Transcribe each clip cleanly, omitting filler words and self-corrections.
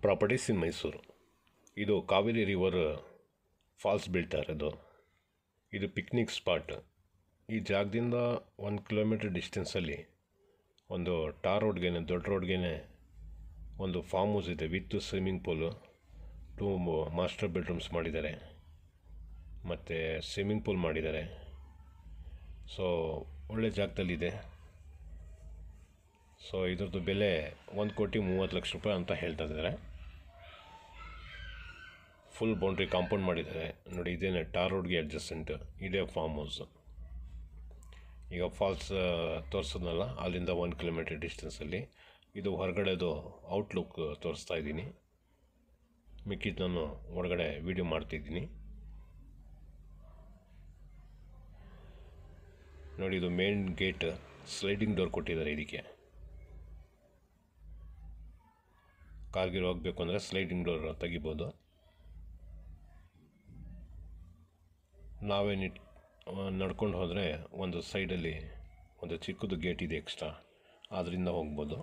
Properties ಇನ್ ಮೈಸೂರು. ಇದು Kaveri river falls ಬೀಳ್ತಾ ಇರೋದು. ಇದು ಪಿಕ್ನಿಕ್ ಸ್ಪಾಟ್. ಈ ಜಾಗದಿಂದ 1 ಕಿಲೋಮೀಟರ್ ಡಿಸ್ಟೆನ್ಸಲ್ಲಿ ಒಂದು ಟಾರ್ ರೋಡ್ಗೆ, ದೊಡ್ಡ ರೋಡ್ಗೆ ಒಂದು ಫಾರ್ಮ್ ಹೌಸ್ ಇದೆ with swimming pool. 2 master bedrooms ಮಾಡಿದ್ದಾರೆ ಮತ್ತು ಸ್ವಿಮ್ಮಿಂಗ್ ಪೂಲ್ ಮಾಡಿದ್ದಾರೆ. ಸೊ ಒಳ್ಳೆ ಜಾಗದಲ್ಲಿದೆ. ಸೊ ಇದ್ರದ್ದು ಬೆಲೆ 1,30,30,00,000 ರೂಪಾಯಿ ಅಂತ ಹೇಳ್ತಾ ಇದ್ದಾರೆ. ಫುಲ್ ಬೌಂಡ್ರಿ ಕಾಂಪೌಂಡ್ ಮಾಡಿದ್ದಾರೆ ನೋಡಿ. ಇದೇನೆ ಟಾರ್ ರೋಡ್ಗೆ ಅಡ್ಜಸ್ಟೆಂಟ್ ಇದೇ ಫಾರ್ಮ್ ಹೌಸ್. ಈಗ ಫಾಲ್ಸ್ ತೋರಿಸೋದ್ನಲ್ಲ, ಅಲ್ಲಿಂದ 1 ಕಿಲೋಮೀಟರ್ ಡಿಸ್ಟೆನ್ಸಲ್ಲಿ. ಇದು ಹೊರಗಡೆದು ಔಟ್ಲುಕ್ ತೋರಿಸ್ತಾ ಇದ್ದೀನಿ. ಮಿಕ್ಕಿದ್ದು ನಾನು ಹೊರಗಡೆ ವಿಡಿಯೋ ಮಾಡ್ತಿದ್ದೀನಿ ನೋಡಿ. ಇದು ಮೇನ್ ಗೇಟ್, ಸ್ಲೈಡಿಂಗ್ ಡೋರ್ ಕೊಟ್ಟಿದ್ದಾರೆ. ಇದಕ್ಕೆ ಕಾರ್ಗಿರೋ ಹೋಗಬೇಕು ಅಂದರೆ ಸ್ಲೈಡಿಂಗ್ ಡೋರ್ ತೆಗಿಬೋದು. ನಾವೇ ನಡ್ಕೊಂಡು ಹೋದರೆ ಒಂದು ಸೈಡಲ್ಲಿ ಒಂದು ಚಿಕ್ಕದು ಗೇಟ್ ಇದೆ ಎಕ್ಸ್ಟ್ರಾ, ಅದರಿಂದ ಹೋಗ್ಬೋದು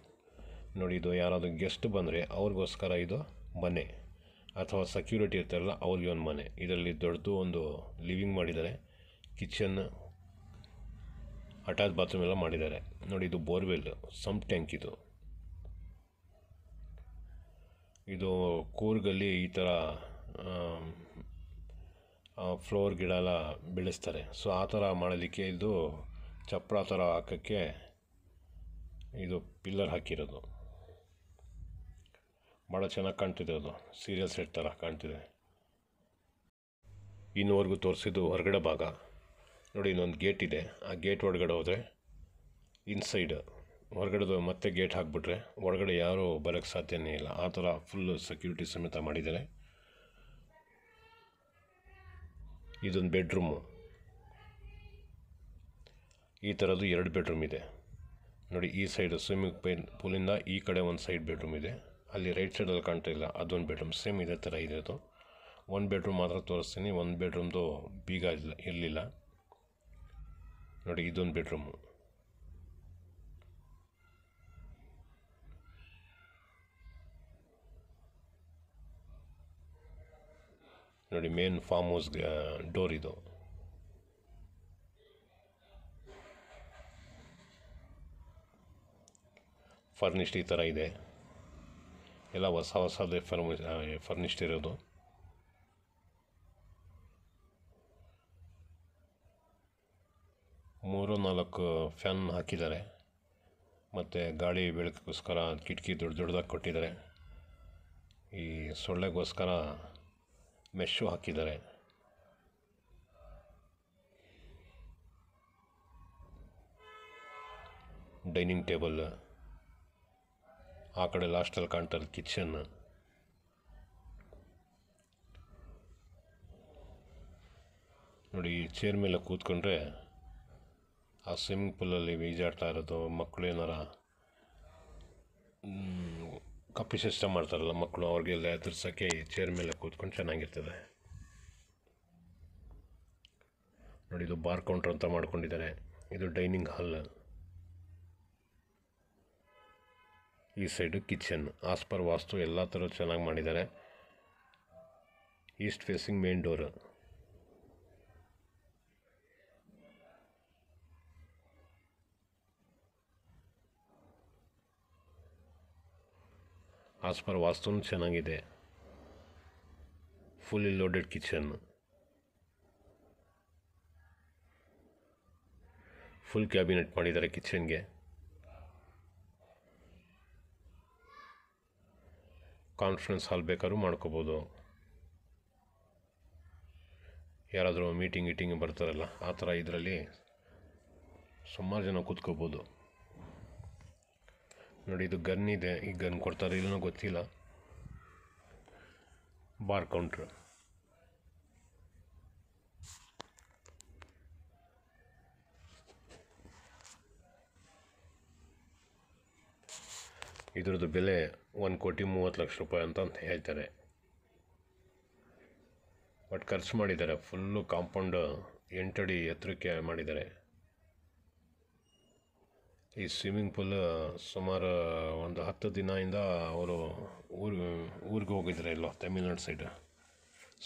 ನೋಡಿ. ಇದು ಯಾರಾದರೂ ಗೆಸ್ಟ್ ಬಂದರೆ ಅವ್ರಿಗೋಸ್ಕರ ಇದು ಮನೆ, ಅಥವಾ ಸೆಕ್ಯೂರಿಟಿ ಇರ್ತಾರಲ್ಲ ಅವ್ರಿಗೆ ಒಂದು ಮನೆ. ಇದರಲ್ಲಿ ದೊಡ್ಡದು ಒಂದು ಲಿವಿಂಗ್ ಮಾಡಿದ್ದಾರೆ, ಕಿಚನ್, ಅಟ್ಯಾಚ್ ಬಾತ್ರೂಮ್ ಎಲ್ಲ ಮಾಡಿದ್ದಾರೆ ನೋಡಿ. ಇದು ಬೋರ್ವೆಲ್ ಸಂಪ್ ಟ್ಯಾಂಕ್. ಇದು ಕೂರ್ಗಲ್ಲಿ ಈ ಥರ ಫ್ಲವರ್ ಗಿಡ ಎಲ್ಲ ಬೆಳೆಸ್ತಾರೆ. ಸೊ ಆ ಥರ ಮಾಡಲಿಕ್ಕೆ ಇದು ಚಪ್ರ ಥರ ಹಾಕೋಕ್ಕೆ ಇದು ಪಿಲ್ಲರ್ ಹಾಕಿರೋದು. ಭಾಳ ಚೆನ್ನಾಗಿ ಕಾಣ್ತಿದೆ. ಅದು ಸೀರಿಯಲ್ ಸೆಟ್ ಥರ ಕಾಣ್ತಿದೆ. ಇನ್ನೂವರೆಗೂ ತೋರಿಸಿದ್ದು ಹೊರಗಡೆ ಭಾಗ ನೋಡಿ. ಇನ್ನೊಂದು ಗೇಟ್ ಇದೆ. ಆ ಗೇಟ್ ಒಳಗಡೆ ಹೋದರೆ ಇನ್ಸೈಡ್, ಹೊರಗಡೆದು ಮತ್ತೆ ಗೇಟ್ ಹಾಕಿಬಿಟ್ರೆ ಒಳಗಡೆ ಯಾರೂ ಬರೋಕ್ಕೆ ಸಾಧ್ಯನೇ ಇಲ್ಲ. ಆ ಥರ ಫುಲ್ಲು ಸೆಕ್ಯೂರಿಟಿ ಸಮೇತ ಮಾಡಿದ್ದಾರೆ. ಇದೊಂದು ಬೆಡ್ರೂಮು. ಈ ಥರದ್ದು 2 ಬೆಡ್ರೂಮ್ ಇದೆ ನೋಡಿ. ಈ ಸೈಡು ಸ್ವಿಮ್ಮಿಂಗ್ ಪೂಲಿಂದ ಈ ಕಡೆ ಒಂದು ಸೈಡ್ ಬೆಡ್ರೂಮ್ ಇದೆ. ಅಲ್ಲಿ ರೈಟ್ ಸೈಡಲ್ಲಿ ಕಾಣ್ತಾ ಇಲ್ಲ, ಅದೊಂದು ಬೆಡ್ರೂಮ್. ಸೇಮ್ ಇದೇ ಥರ ಇದೆ. ಅದು 1 ಬೆಡ್ರೂಮ್ ಮಾತ್ರ ತೋರಿಸ್ತೀನಿ. 1 ಬೆಡ್ರೂಮ್ದು ಬೀಗ ಇರಲಿಲ್ಲ ನೋಡಿ. ಇದೊಂದು ಬೆಡ್ರೂಮು. ನೋಡಿ ಮೇನ್ ಫಾರ್ಮ್ ಹೌಸ್ಗೆ ಡೋರ್ ಇದು. ಫರ್ನಿಷ್ಡ್ ಈ ಥರ ಇದೆ. ಎಲ್ಲ ಹೊಸದೇ ಫರ್ನಿಷ್ಡ್ ಇರೋದು. ಮೂರು 4 ಫ್ಯಾನ್ ಹಾಕಿದ್ದಾರೆ ಮತ್ತು ಗಾಳಿ ಬೆಳಕಿಗೋಸ್ಕರ ಕಿಟಕಿ ದೊಡ್ಡದಾಗಿ ಕೊಟ್ಟಿದ್ದಾರೆ. ಈ ಸೊಳ್ಳೆಗೋಸ್ಕರ ಮೆಶ್ಶು ಹಾಕಿದ್ದಾರೆ. ಡೈನಿಂಗ್ ಟೇಬಲ್, ಆ ಕಡೆ ಲಾಸ್ಟಲ್ಲಿ ಕಾಣ್ತಾರೆ ಕಿಚನ್. ನೋಡಿ ಈ ಚೇರ್ ಮೇಲೆ ಕೂತ್ಕೊಂಡ್ರೆ ಆ ಸ್ವಿಮ್ಮಿಂಗ್ ಪೂಲಲ್ಲಿ ಈಜಾಡ್ತಾ ಇರೋದು. ಮಕ್ಕಳು ಏನಾರ ಕಪ್ಪಿ ಸಿಸ್ಟಮ್ ಮಾಡ್ತಾರಲ್ಲ ಮಕ್ಕಳು, ಅವ್ರಿಗೆಲ್ಲ ಎದುರ್ಸೋಕ್ಕೆ ಈ ಚೇರ್ ಮೇಲೆ ಕೂತ್ಕೊಂಡು ಚೆನ್ನಾಗಿರ್ತದೆ ನೋಡಿ. ಇದು ಬಾರ್ ಕೌಂಟ್ರ್ ಅಂತ ಮಾಡ್ಕೊಂಡಿದ್ದಾರೆ. ಇದು ಡೈನಿಂಗ್ ಹಾಲ್. ಈ side kitchen. As per vastu ಎಲ್ಲ ಥರ ಚೆನ್ನಾಗಿ ಮಾಡಿದ್ದಾರೆ. East facing main door. As per vastu ಚೆನ್ನಾಗಿದೆ. Fully loaded kitchen. Full cabinet ಮಾಡಿದ್ದಾರೆ ಕಿಚನ್ಗೆ. ಕಾನ್ಫರೆನ್ಸ್ ಹಾಲ್ ಬೇಕಾದ್ರೂ ಮಾಡ್ಕೋಬೋದು. ಯಾರಾದರೂ ಮೀಟಿಂಗ್ ಬರ್ತಾರಲ್ಲ ಆ ಥರ ಇದರಲ್ಲಿ ಸುಮಾರು ಜನ ಕೂತ್ಕೋಬೋದು ನೋಡಿ. ಇದು ಗನ್ ಇದೆ. ಈ ಗನ್ ಕೊಡ್ತಾರೆ ಇಲ್ಲನೋ ಗೊತ್ತಿಲ್ಲ. Bar counter. ಇದ್ರದ್ದು ಬೆಲೆ 1,30,30,00,000 ರೂಪಾಯಿ ಅಂತ ಹೇಳ್ತಾರೆ. ಬಟ್ ಖರ್ಚು ಮಾಡಿದ್ದಾರೆ. ಫುಲ್ಲು ಕಾಂಪೌಂಡ್ 8 ಅಡಿ ಎತ್ತರಕ್ಕೆ ಮಾಡಿದ್ದಾರೆ. ಈ ಸ್ವಿಮ್ಮಿಂಗ್ ಪೂಲ್ ಸುಮಾರು ಒಂದು 10 ದಿನದಿಂದ ಅವರು ಊರಿಗೆ ಹೋಗಿದ್ರೆ ಎಲ್ಲೋ ತಮಿಳ್ನಾಡು ಸೈಡ್.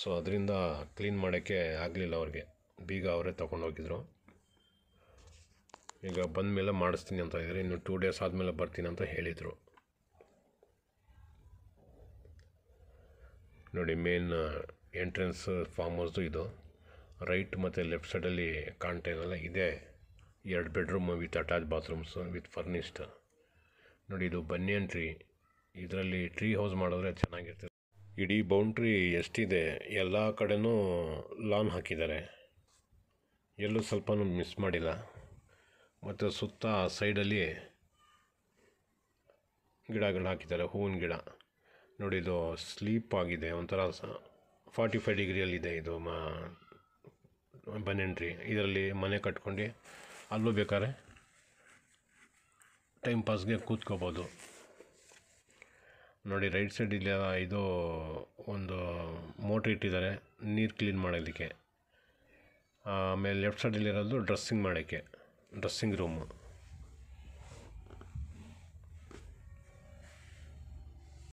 ಸೊ ಅದರಿಂದ ಕ್ಲೀನ್ ಮಾಡೋಕ್ಕೆ ಆಗಲಿಲ್ಲ ಅವ್ರಿಗೆ, ಬೀಗ ಅವರೇ ತೊಗೊಂಡೋಗಿದ್ರು. ಈಗ ಬಂದ ಮೇಲೆ ಮಾಡಿಸ್ತೀನಿ ಅಂತ ಇದ್ದಾರೆ. ಇನ್ನು 2 ಡೇಸ್ ಆದಮೇಲೆ ಬರ್ತೀನಿ ಅಂತ ಹೇಳಿದರು. ನೋಡಿ, ಮೇನ್ ಎಂಟ್ರೆನ್ಸ್ ಫಾರ್ಮ್ ಹೌಸ್ದು ಇದು. ರೈಟ್ ಮತ್ತು ಲೆಫ್ಟ್ ಸೈಡಲ್ಲಿ ಕಾಣ್ತಾ ಇದೆಯಲ್ಲ, ಇದೇ 2 bedroom with attach bathrooms with furnished. ನೋಡಿ, ಇದು ಬನ್ನಿಯನ್ ಟ್ರೀ. ಇದರಲ್ಲಿ ಟ್ರೀ ಹೌಸ್ ಮಾಡಿದ್ರೆ ಚೆನ್ನಾಗಿರ್ತದೆ. ಇಡೀ ಬೌಂಡ್ರಿ ಎಷ್ಟಿದೆ, ಎಲ್ಲ ಕಡೆನೂ ಲಾನ್ ಹಾಕಿದ್ದಾರೆ, ಎಲ್ಲೂ ಸ್ವಲ್ಪ ಮಿಸ್ ಮಾಡಿಲ್ಲ. ಮತ್ತು ಸುತ್ತ ಸೈಡಲ್ಲಿ ಗಿಡಗಳು ಹಾಕಿದ್ದಾರೆ, ಹೂವಿನ ಗಿಡ. ನೋಡಿ, ಇದು ಸ್ಲೀಪ್ ಆಗಿದೆ, ಒಂಥರ 45 ಡಿಗ್ರಿಯಲ್ಲಿದೆ ಇದು ಬನ್ನಿಯನ್ ಟ್ರೀ. ಇದರಲ್ಲಿ ಮನೆ ಕಟ್ಕೊಂಡು ಅಲ್ಲೂ ಬೇಕಾದ್ರೆ ಟೈಮ್ ಪಾಸ್ಗೆ ಕೂತ್ಕೋಬೋದು. ನೋಡಿ, ರೈಟ್ ಸೈಡ್ ಇಲ್ಲಿ ಇದು ಒಂದು ಮೋಟ್ರ್ ಇಟ್ಟಿದ್ದಾರೆ ನೀರು ಕ್ಲೀನ್ ಮಾಡೋದಕ್ಕೆ. ಆಮೇಲೆ ಲೆಫ್ಟ್ ಸೈಡಲ್ಲಿರೋದು ಡ್ರೆಸ್ಸಿಂಗ್ ಮಾಡೋಕ್ಕೆ, ಡ್ರೆಸ್ಸಿಂಗ್ ರೂಮು.